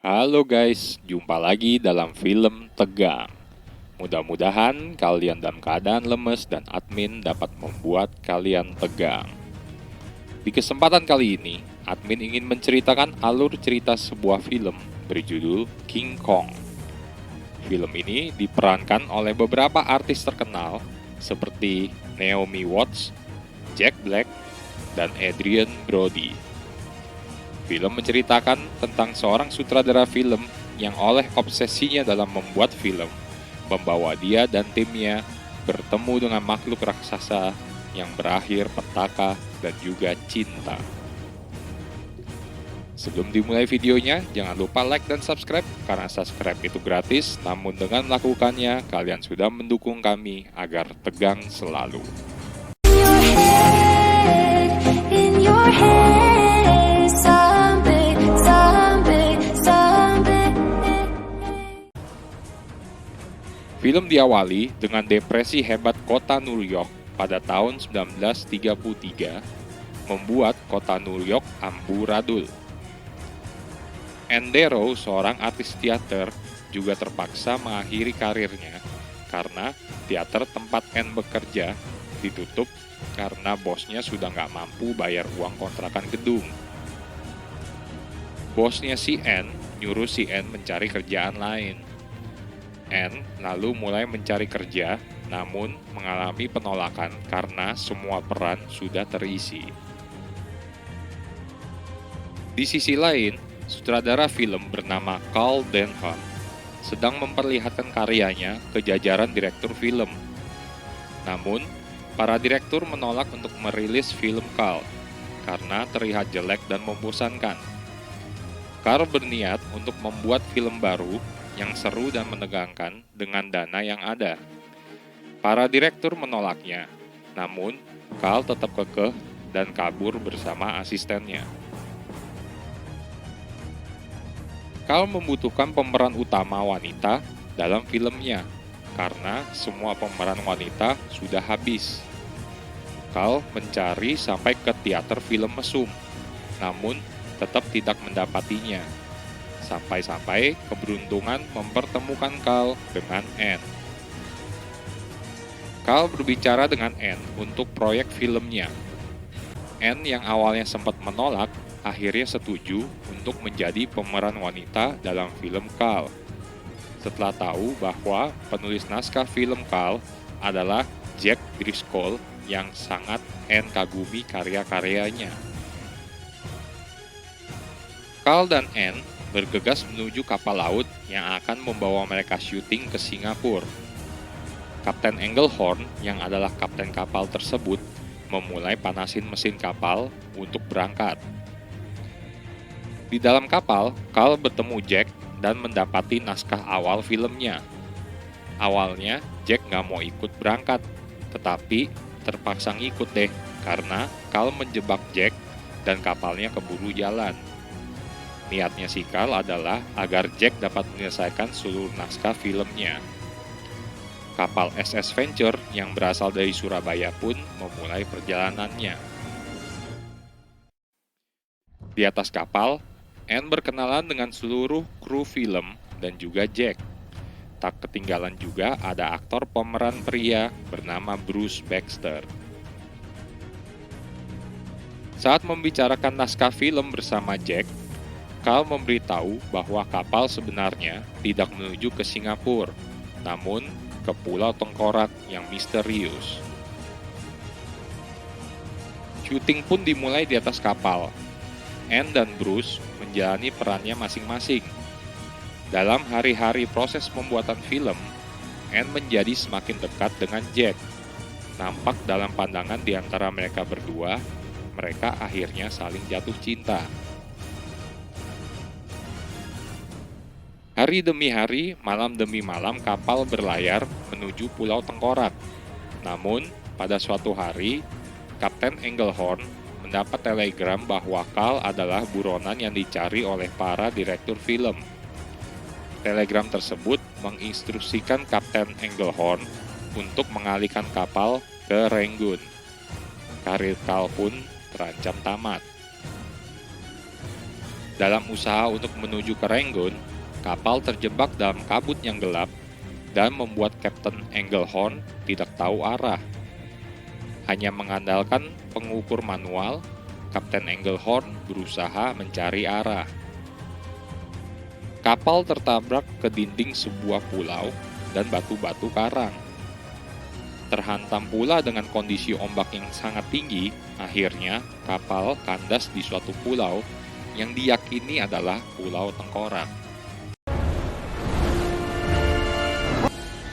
Halo guys, jumpa lagi dalam film tegang. Mudah-mudahan kalian dalam keadaan lemes dan admin dapat membuat kalian tegang. Di kesempatan kali ini, admin ingin menceritakan alur cerita sebuah film berjudul King Kong. Film ini diperankan oleh beberapa artis terkenal seperti Naomi Watts, Jack Black, dan Adrien Brody. Film menceritakan tentang seorang sutradara film yang oleh obsesinya dalam membuat film, membawa dia dan timnya bertemu dengan makhluk raksasa yang berakhir petaka dan juga cinta. Sebelum dimulai videonya, jangan lupa like dan subscribe, karena subscribe itu gratis, namun dengan melakukannya, kalian sudah mendukung kami agar tegang selalu. Film diawali dengan depresi hebat kota New York pada tahun 1933, membuat kota New York amburadul. Anne Darrow, seorang artis teater, juga terpaksa mengakhiri karirnya karena teater tempat Anne bekerja ditutup karena bosnya sudah nggak mampu bayar uang kontrakan gedung. Bosnya si Anne nyuruh si Anne mencari kerjaan lain. Anne lalu mulai mencari kerja, namun mengalami penolakan karena semua peran sudah terisi. Di sisi lain, sutradara film bernama Carl Denham sedang memperlihatkan karyanya ke jajaran direktur film. Namun, para direktur menolak untuk merilis film Carl karena terlihat jelek dan membosankan. Carl berniat untuk membuat film baru yang seru dan menegangkan dengan dana yang ada. Para direktur menolaknya, namun Carl tetap kekeh dan kabur bersama asistennya. Carl membutuhkan pemeran utama wanita dalam filmnya, karena semua pemeran wanita sudah habis. Carl mencari sampai ke teater film mesum, namun tetap tidak mendapatinya. Sampai-sampai keberuntungan mempertemukan Carl dengan Anne. Carl berbicara dengan Anne untuk proyek filmnya. Anne yang awalnya sempat menolak, akhirnya setuju untuk menjadi pemeran wanita dalam film Carl. Setelah tahu bahwa penulis naskah film Carl adalah Jack Driscoll yang sangat Anne kagumi karya-karyanya. Carl dan Anne bergegas menuju kapal laut yang akan membawa mereka syuting ke Singapura. Kapten Engelhorn, yang adalah kapten kapal tersebut, memulai panasin mesin kapal untuk berangkat. Di dalam kapal, Carl bertemu Jack dan mendapati naskah awal filmnya. Awalnya, Jack nggak mau ikut berangkat, tetapi terpaksa ngikut deh karena Carl menjebak Jack dan kapalnya keburu jalan. Niatnya si Carl adalah agar Jack dapat menyelesaikan seluruh naskah filmnya. Kapal SS Venture yang berasal dari Surabaya pun memulai perjalanannya. Di atas kapal, Anne berkenalan dengan seluruh kru film dan juga Jack. Tak ketinggalan juga ada aktor pemeran pria bernama Bruce Baxter. Saat membicarakan naskah film bersama Jack, Carl memberitahu bahwa kapal sebenarnya tidak menuju ke Singapura, namun ke Pulau Tengkorak yang misterius. Syuting pun dimulai di atas kapal. Anne dan Bruce menjalani perannya masing-masing. Dalam hari-hari proses pembuatan film, Anne menjadi semakin dekat dengan Jack. Nampak dalam pandangan di antara mereka berdua, mereka akhirnya saling jatuh cinta. Hari demi hari, malam demi malam kapal berlayar menuju Pulau Tengkorak. Namun, pada suatu hari, Kapten Engelhorn mendapat telegram bahwa Carl adalah buronan yang dicari oleh para direktur film. Telegram tersebut menginstruksikan Kapten Engelhorn untuk mengalihkan kapal ke Rangoon. Karir Carl pun terancam tamat. Dalam usaha untuk menuju ke Rangoon, kapal terjebak dalam kabut yang gelap dan membuat Kapten Engelhorn tidak tahu arah. Hanya mengandalkan pengukur manual, Kapten Engelhorn berusaha mencari arah. Kapal tertabrak ke dinding sebuah pulau dan batu-batu karang. Terhantam pula dengan kondisi ombak yang sangat tinggi, akhirnya kapal kandas di suatu pulau yang diyakini adalah Pulau Tengkorak.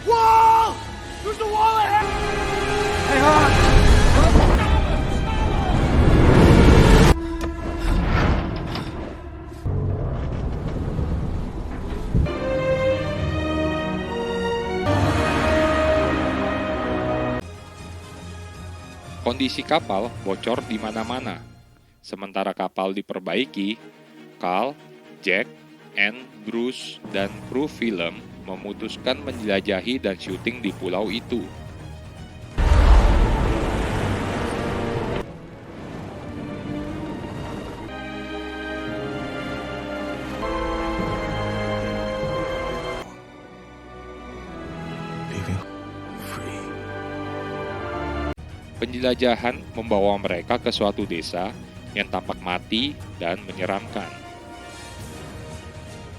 Wall! There's a wall ahead! Hey, Han! Kondisi kapal bocor di mana-mana. Sementara kapal diperbaiki, Carl, Jack, Anne, Bruce, dan kru film memutuskan menjelajahi dan syuting di pulau itu. Leaving free. Penjelajahan membawa mereka ke suatu desa yang tampak mati dan menyeramkan.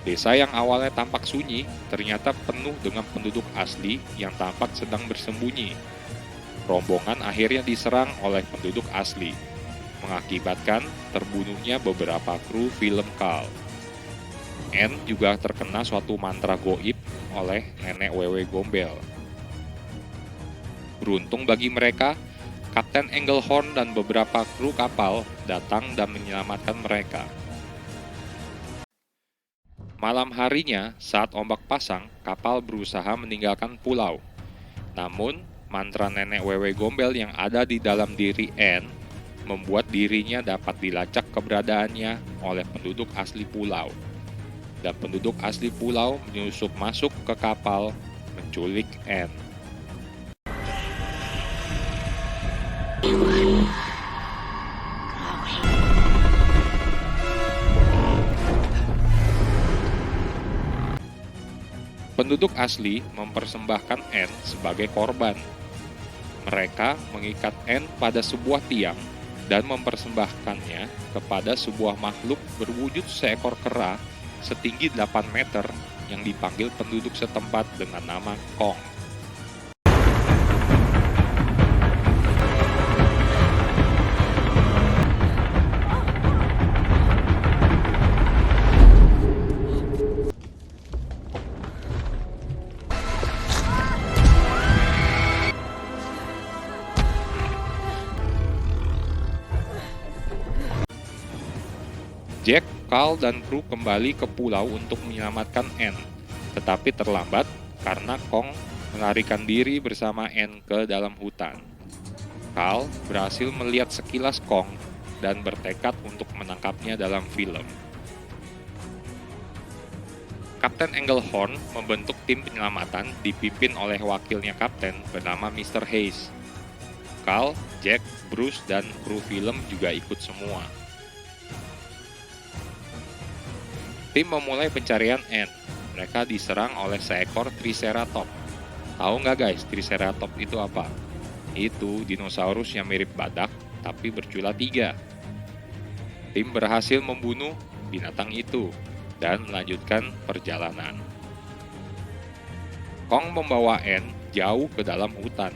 Desa yang awalnya tampak sunyi ternyata penuh dengan penduduk asli yang tampak sedang bersembunyi. Rombongan akhirnya diserang oleh penduduk asli, mengakibatkan terbunuhnya beberapa kru film Carl. Anne juga terkena suatu mantra goib oleh nenek Wewe Gombel. Beruntung bagi mereka, Kapten Engelhorn dan beberapa kru kapal datang dan menyelamatkan mereka. Malam harinya, saat ombak pasang, kapal berusaha meninggalkan pulau. Namun, mantra nenek Wewe Gombel yang ada di dalam diri Anne membuat dirinya dapat dilacak keberadaannya oleh penduduk asli pulau. Dan penduduk asli pulau menyusup masuk ke kapal, menculik Anne. Penduduk asli mempersembahkan Anne sebagai korban. Mereka mengikat Anne pada sebuah tiang dan mempersembahkannya kepada sebuah makhluk berwujud seekor kera setinggi 8 meter yang dipanggil penduduk setempat dengan nama Kong. Jack, Carl, dan kru kembali ke pulau untuk menyelamatkan Anne, tetapi terlambat karena Kong melarikan diri bersama Anne ke dalam hutan. Carl berhasil melihat sekilas Kong dan bertekad untuk menangkapnya dalam film. Kapten Engelhorn membentuk tim penyelamatan dipimpin oleh wakilnya kapten bernama Mr. Hayes. Carl, Jack, Bruce, dan kru film juga ikut semua. Tim memulai pencarian Anne. Mereka diserang oleh seekor Triceratops. Tahu nggak guys, Triceratops itu apa? Itu dinosaurus yang mirip badak, tapi bercula 3. Tim berhasil membunuh binatang itu dan melanjutkan perjalanan. Kong membawa Anne jauh ke dalam hutan.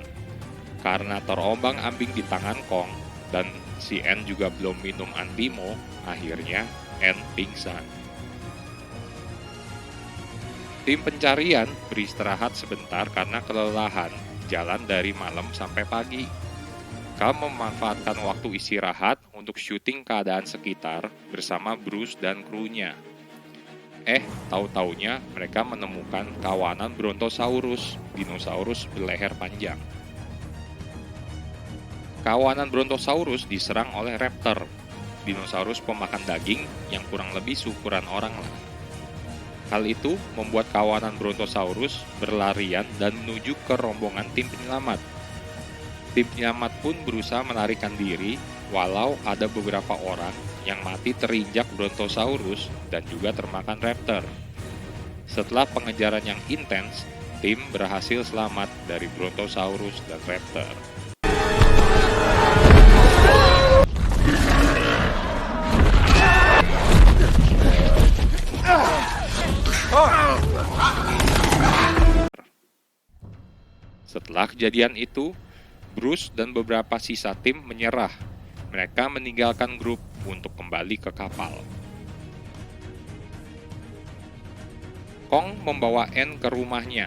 Karena terombang-ambing di tangan Kong dan si Anne juga belum minum Antimo, akhirnya Anne pingsan. Tim pencarian beristirahat sebentar karena kelelahan jalan dari malam sampai pagi. Carl memanfaatkan waktu istirahat untuk syuting keadaan sekitar bersama Bruce dan krunya. Tahu-taunya mereka menemukan kawanan Brontosaurus, dinosaurus berleher panjang. Kawanan Brontosaurus diserang oleh raptor, dinosaurus pemakan daging yang kurang lebih seukuran orang lah. Hal itu membuat kawanan Brontosaurus berlarian dan menuju ke rombongan tim penyelamat. Tim penyelamat pun berusaha melarikan diri, walau ada beberapa orang yang mati terinjak Brontosaurus dan juga termakan raptor. Setelah pengejaran yang intens, tim berhasil selamat dari Brontosaurus dan raptor. Setelah kejadian itu, Bruce dan beberapa sisa tim menyerah. Mereka meninggalkan grup untuk kembali ke kapal. Kong membawa Anne ke rumahnya.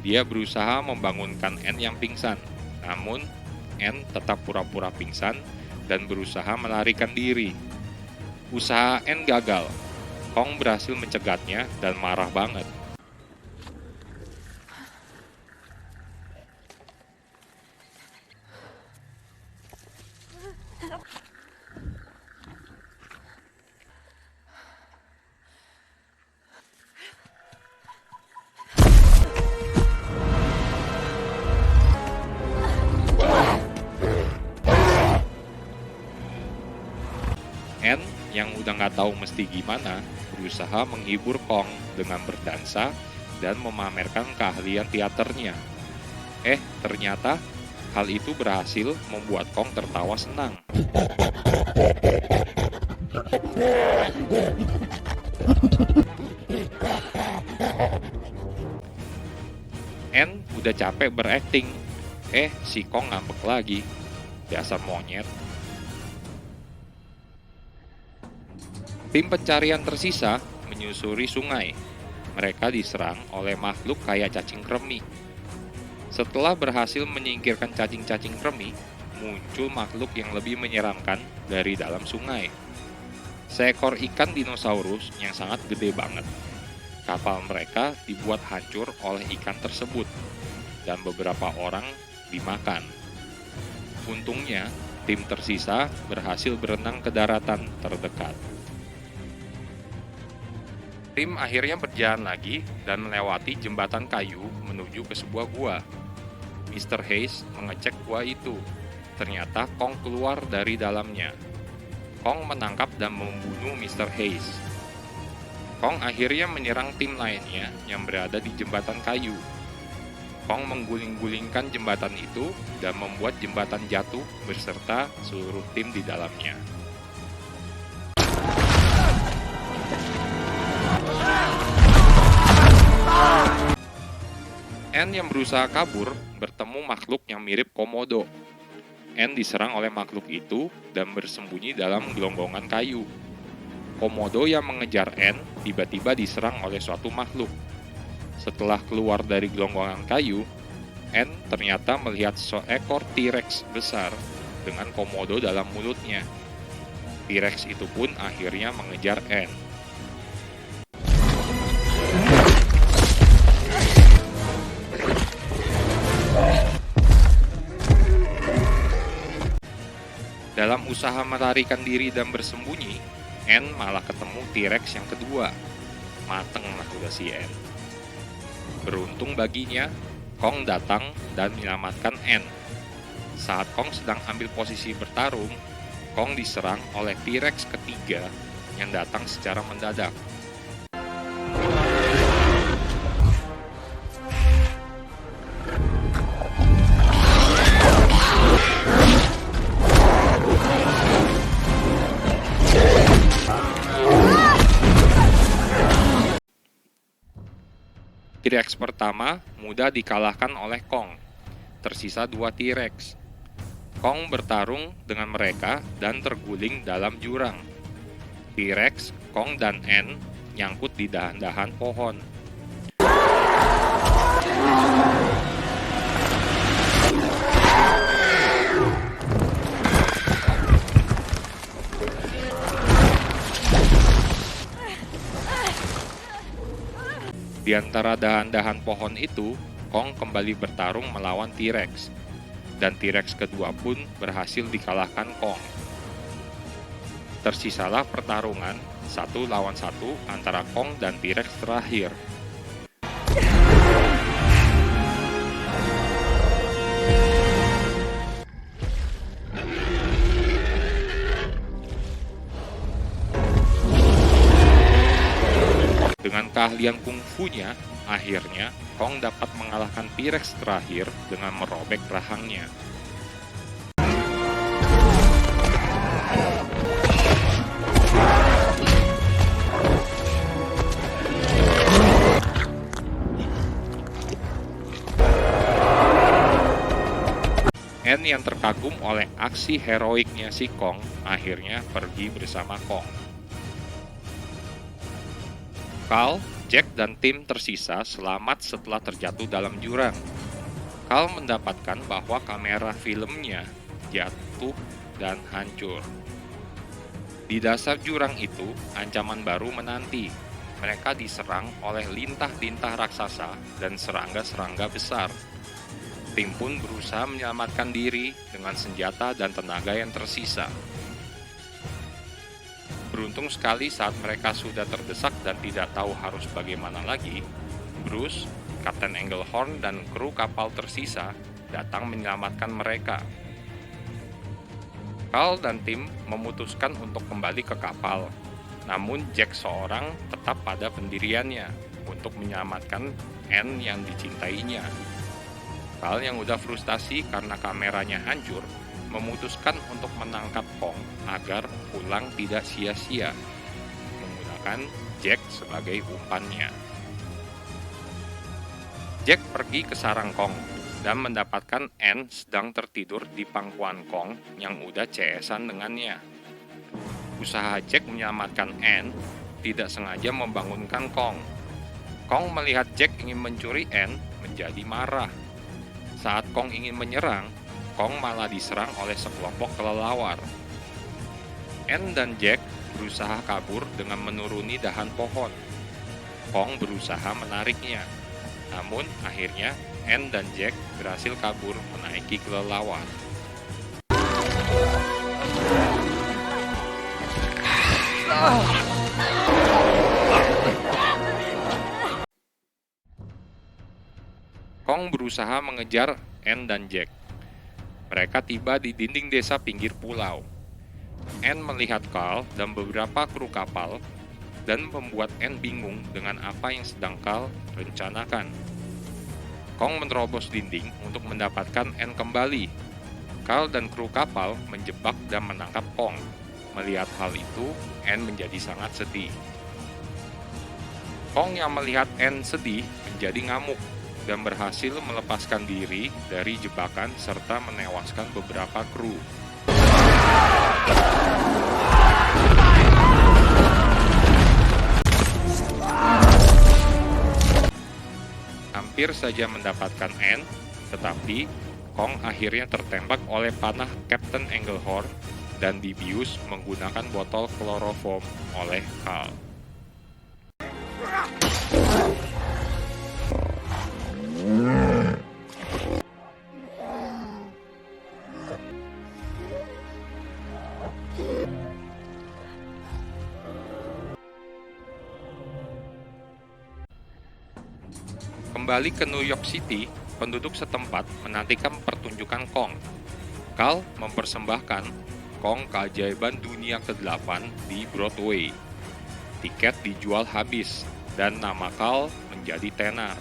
Dia berusaha membangunkan Anne yang pingsan. Namun, Anne tetap pura-pura pingsan dan berusaha melarikan diri. Usaha Anne gagal. Kong berhasil mencegatnya dan marah banget. Anne yang udah nggak tahu mesti gimana, berusaha menghibur Kong dengan berdansa dan memamerkan keahlian teaternya. Ternyata hal itu berhasil membuat Kong tertawa senang. Anne udah capek berakting. Si Kong ngambek lagi. Dasar monyet. Tim pencarian tersisa menyusuri sungai. Mereka diserang oleh makhluk kayak cacing kremi. Setelah berhasil menyingkirkan cacing-cacing kremi, muncul makhluk yang lebih menyeramkan dari dalam sungai. Seekor ikan dinosaurus yang sangat gede banget. Kapal mereka dibuat hancur oleh ikan tersebut, dan beberapa orang dimakan. Untungnya, tim tersisa berhasil berenang ke daratan terdekat. Tim akhirnya berjalan lagi dan melewati jembatan kayu menuju ke sebuah gua. Mr. Hayes mengecek gua itu. Ternyata Kong keluar dari dalamnya. Kong menangkap dan membunuh Mr. Hayes. Kong akhirnya menyerang tim lainnya yang berada di jembatan kayu. Kong mengguling-gulingkan jembatan itu dan membuat jembatan jatuh beserta seluruh tim di dalamnya. Anne yang berusaha kabur bertemu makhluk yang mirip Komodo. Anne diserang oleh makhluk itu dan bersembunyi dalam gelonggongan kayu. Komodo yang mengejar Anne tiba-tiba diserang oleh suatu makhluk. Setelah keluar dari gelonggongan kayu, Anne ternyata melihat seekor T-Rex besar dengan Komodo dalam mulutnya. T-Rex itu pun akhirnya mengejar Anne. Dalam usaha melarikan diri dan bersembunyi, Anne malah ketemu T-Rex yang kedua. Mateng lah udah si Anne. Beruntung baginya, Kong datang dan menyelamatkan Anne. Saat Kong sedang ambil posisi bertarung, Kong diserang oleh T-Rex ketiga yang datang secara mendadak. T-Rex pertama mudah dikalahkan oleh Kong. Tersisa 2 T-Rex. Kong bertarung dengan mereka dan terguling dalam jurang. T-Rex, Kong, dan Anne nyangkut di dahan-dahan pohon. Di antara dahan-dahan pohon itu, Kong kembali bertarung melawan T-Rex, dan T-Rex kedua pun berhasil dikalahkan Kong. Tersisalah pertarungan 1 lawan 1 antara Kong dan T-Rex terakhir. keahlian kungfunya, akhirnya Kong dapat mengalahkan T-Rex terakhir dengan merobek rahangnya. N yang terkagum oleh aksi heroiknya si Kong akhirnya pergi bersama Kong. Carl, Jack, dan tim tersisa selamat setelah terjatuh dalam jurang. Carl mendapatkan bahwa kamera filmnya jatuh dan hancur. Di dasar jurang itu, ancaman baru menanti. Mereka diserang oleh lintah-lintah raksasa dan serangga-serangga besar. Tim pun berusaha menyelamatkan diri dengan senjata dan tenaga yang tersisa. Beruntung sekali saat mereka sudah terdesak dan tidak tahu harus bagaimana lagi, Bruce, Kapten Engelhorn, dan kru kapal tersisa datang menyelamatkan mereka. Carl dan tim memutuskan untuk kembali ke kapal, namun Jack seorang tetap pada pendiriannya untuk menyelamatkan Anne yang dicintainya. Carl yang udah frustasi karena kameranya hancur, memutuskan untuk menangkap Kong agar pulang tidak sia-sia, menggunakan Jack sebagai umpannya. Jack pergi ke sarang Kong dan mendapatkan Anne sedang tertidur di pangkuan Kong yang udah CS-an dengannya. Usaha Jack menyelamatkan Anne tidak sengaja membangunkan Kong. Kong melihat Jack ingin mencuri Anne menjadi marah. Saat Kong ingin menyerang, Kong malah diserang oleh sekelompok kelelawar. Anne dan Jack berusaha kabur dengan menuruni dahan pohon. Kong berusaha menariknya, namun akhirnya Anne dan Jack berhasil kabur menaiki kelelawar. Kong berusaha mengejar Anne dan Jack. Mereka tiba di dinding desa pinggir pulau. Anne melihat Carl dan beberapa kru kapal dan membuat Anne bingung dengan apa yang sedang Carl rencanakan. Kong menerobos dinding untuk mendapatkan Anne kembali. Carl dan kru kapal menjebak dan menangkap Kong. Melihat hal itu, Anne menjadi sangat sedih. Kong yang melihat Anne sedih menjadi ngamuk dan berhasil melepaskan diri dari jebakan serta menewaskan beberapa kru. Hampir saja mendapatkan Anne, tetapi Kong akhirnya tertembak oleh panah Kapten Engelhorn dan dibius menggunakan botol kloroform oleh Carl. Kembali ke New York City, penduduk setempat menantikan pertunjukan Kong. Carl mempersembahkan Kong keajaiban dunia ke-8 di Broadway. Tiket dijual habis dan nama Carl menjadi tenar.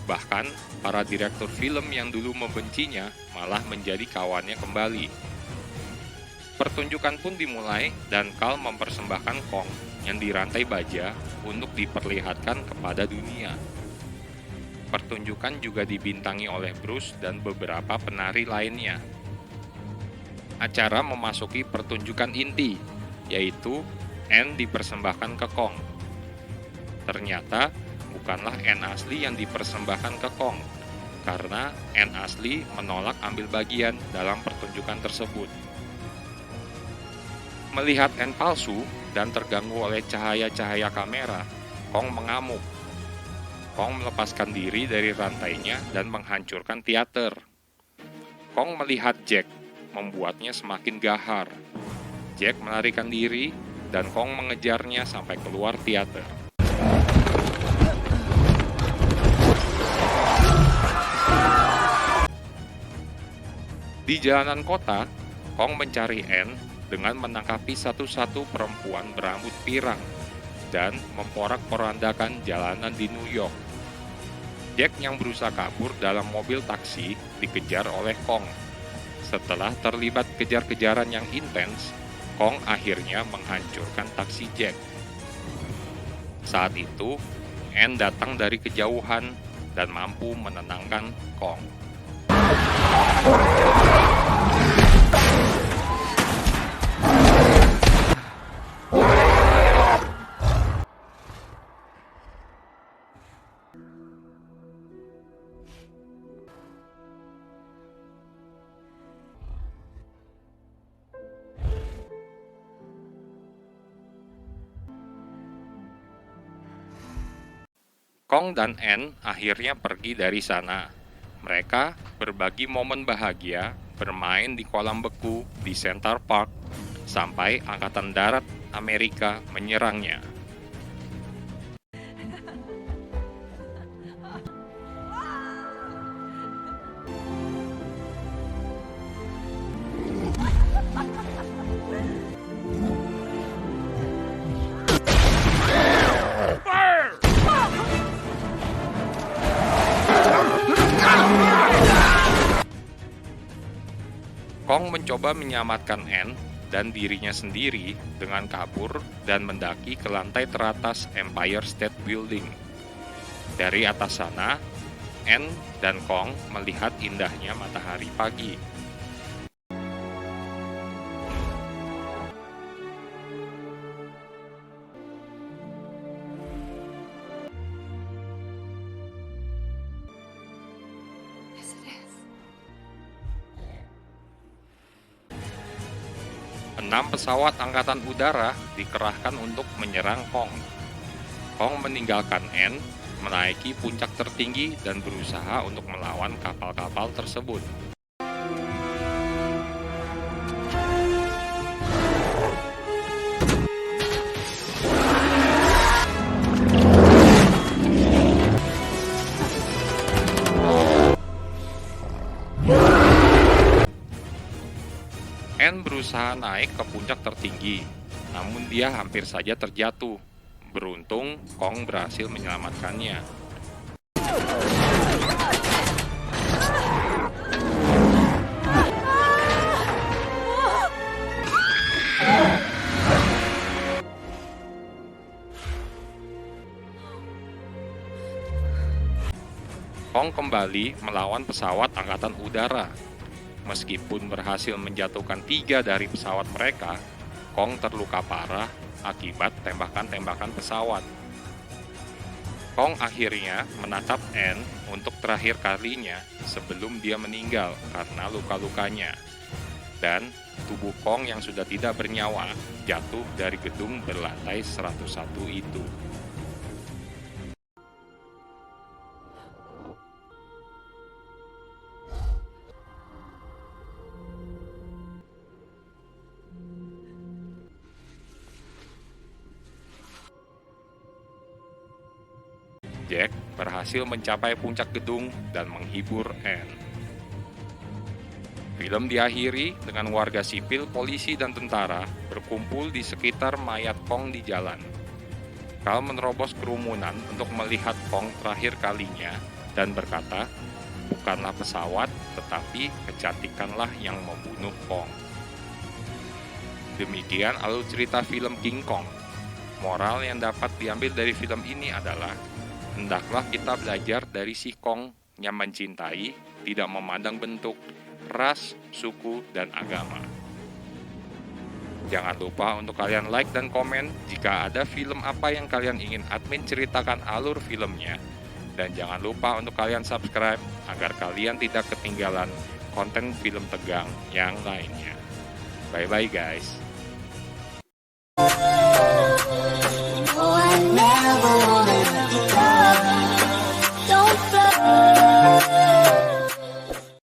Bahkan, para direktur film yang dulu membencinya malah menjadi kawannya kembali. Pertunjukan pun dimulai dan Carl mempersembahkan Kong yang dirantai baja untuk diperlihatkan kepada dunia. Pertunjukan juga dibintangi oleh Bruce dan beberapa penari lainnya. Acara memasuki pertunjukan inti, yaitu Anne dipersembahkan ke Kong. Ternyata bukanlah Anne asli yang dipersembahkan ke Kong, karena Anne asli menolak ambil bagian dalam pertunjukan tersebut. Melihat Anne palsu dan terganggu oleh cahaya-cahaya kamera, Kong mengamuk. Kong melepaskan diri dari rantainya dan menghancurkan teater. Kong melihat Jack, membuatnya semakin gahar. Jack melarikan diri dan Kong mengejarnya sampai keluar teater. Di jalanan kota, Kong mencari Anne dengan menangkapi satu-satu perempuan berambut pirang. dan memporak-porandakan jalanan di New York. Jack yang berusaha kabur dalam mobil taksi dikejar oleh Kong. Setelah terlibat kejar-kejaran yang intens, Kong akhirnya menghancurkan taksi Jack. Saat itu, Anne datang dari kejauhan dan mampu menenangkan Kong. Kong dan Anne akhirnya pergi dari sana. Mereka berbagi momen bahagia bermain di kolam beku di Center Park sampai Angkatan Darat Amerika menyerangnya. Kong mencoba menyelamatkan Anne dan dirinya sendiri dengan kabur dan mendaki ke lantai teratas Empire State Building. Dari atas sana, Anne dan Kong melihat indahnya matahari pagi. Yes, it is. 6 pesawat angkatan udara dikerahkan untuk menyerang Kong. Kong meninggalkan Anne, menaiki puncak tertinggi dan berusaha untuk melawan kapal-kapal tersebut. Anne berusaha naik ke puncak tertinggi, namun dia hampir saja terjatuh. Beruntung, Kong berhasil menyelamatkannya. Kong kembali melawan pesawat angkatan udara. Meskipun berhasil menjatuhkan 3 dari pesawat mereka, Kong terluka parah akibat tembakan-tembakan pesawat. Kong akhirnya menatap Anne untuk terakhir kalinya sebelum dia meninggal karena luka-lukanya. Dan tubuh Kong yang sudah tidak bernyawa jatuh dari gedung berlantai 101 itu. Jack berhasil mencapai puncak gedung dan menghibur Anne. Film diakhiri dengan warga sipil, polisi, dan tentara berkumpul di sekitar mayat Kong di jalan. Carl menerobos kerumunan untuk melihat Kong terakhir kalinya dan berkata, "Bukanlah pesawat, tetapi kecantikanlah yang membunuh Kong." Demikian alur cerita film King Kong. Moral yang dapat diambil dari film ini adalah hendaklah kita belajar dari si Kong yang mencintai, tidak memandang bentuk, ras, suku, dan agama. Jangan lupa untuk kalian like dan komen jika ada film apa yang kalian ingin admin ceritakan alur filmnya. Dan jangan lupa untuk kalian subscribe agar kalian tidak ketinggalan konten film tegang yang lainnya. Bye-bye guys.